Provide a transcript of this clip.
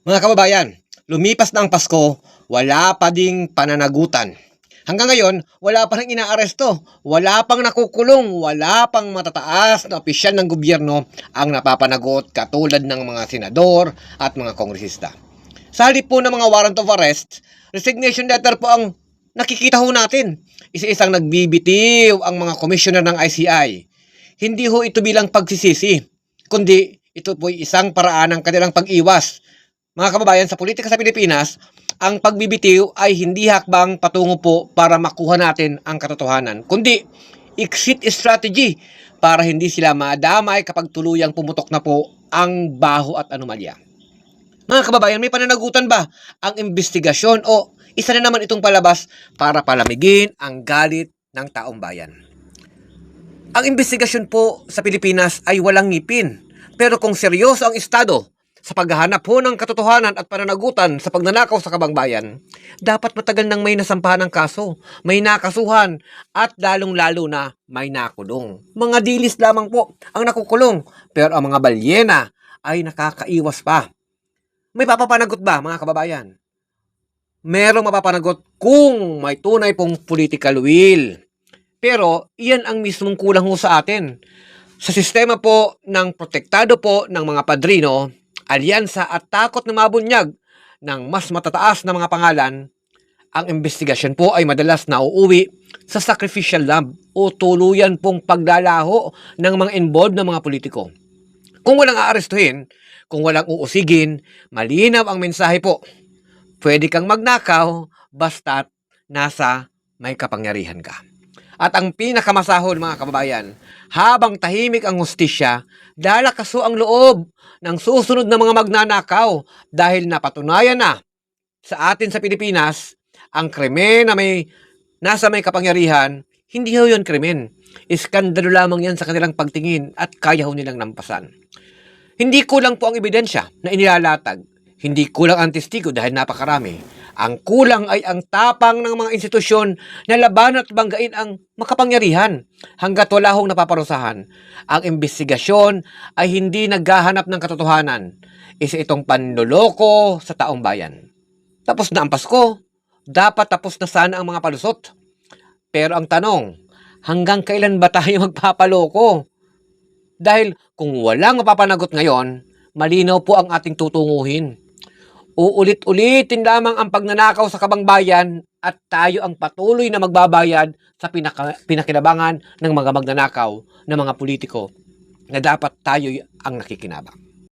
Mga kababayan, lumipas na ang Pasko, wala pa ding pananagutan. Hanggang ngayon, wala pa rin inaaresto, wala pang nakukulong, wala pang matataas na opisyal ng gobyerno ang napapanagot katulad ng mga senador at mga kongresista. Sa halip po ng mga warrant of arrest, resignation letter po ang nakikita ho natin. Isa-isang nagbibitiw ang mga commissioner ng ICI. Hindi ho ito bilang pagsisisi, kundi ito po ay isang paraan ng kanilang pag-iwas. Mga kababayan, sa politika sa Pilipinas, ang pagbibitiw ay hindi hakbang patungo po para makuha natin ang katotohanan, kundi exit strategy para hindi sila madamay kapag tuluyang pumutok na po ang baho at anomalya. Mga kababayan, may pananagutan ba ang investigasyon o isa na naman itong palabas para palamigin ang galit ng taong bayan? Ang investigasyon po sa Pilipinas ay walang ngipin. Pero kung seryoso ang Estado sa paghahanap po ng katotohanan at pananagutan sa pagnanakaw sa kabangbayan, dapat matagal nang may nasampahan ng kaso, may nakasuhan, at lalong-lalo na may nakulong. Mga dilis lamang po ang nakukulong, pero ang mga balyena ay nakakaiwas pa. May papapanagot ba, mga kababayan? Merong mapapanagot kung may tunay pong political will. Pero iyan ang mismong kulang ho sa atin. Sa sistema po ng protektado po ng mga padrino, alyansa at takot na mabunyag ng mas matataas na mga pangalan, ang investigasyon po ay madalas nauuwi sa sacrificial lamb o tuluyan pong paglalaho ng mga involved na mga politiko. Kung walang aarestuhin, kung walang uusigin, malinaw ang mensahe po. Pwede kang magnakaw basta't nasa may kapangyarihan ka. At ang pinakamasahol, mga kababayan, habang tahimik ang hustisya, lalakaso ang loob ng susunod na mga magnanakaw dahil napatunayan na sa atin sa Pilipinas, ang krimen na nasa may kapangyarihan, hindi ho yun krimen. Iskandalo lamang yan sa kanilang pagtingin at kaya ho nilang nampasan. Hindi kulang po ang ebidensya na inilalatag. Hindi kulang ang testigo dahil napakarami. Ang kulang ay ang tapang ng mga institusyon na labanan at banggain ang makapangyarihan hanggat wala hong napaparusahan. Ang investigasyon ay hindi naghahanap ng katotohanan. Isa itong panloloko sa taong bayan. Tapos na ang Pasko. Dapat tapos na sana ang mga palusot. Pero ang tanong, hanggang kailan ba tayo magpapaloko? Dahil kung walang mapapanagot ngayon, malinaw po ang ating tutunguhin. Uulit-ulitin lamang ang pagnanakaw sa kabangbayan at tayo ang patuloy na magbabayad sa pinakinabangan ng mga magnanakaw na mga politiko na dapat tayo ang nakikinabang.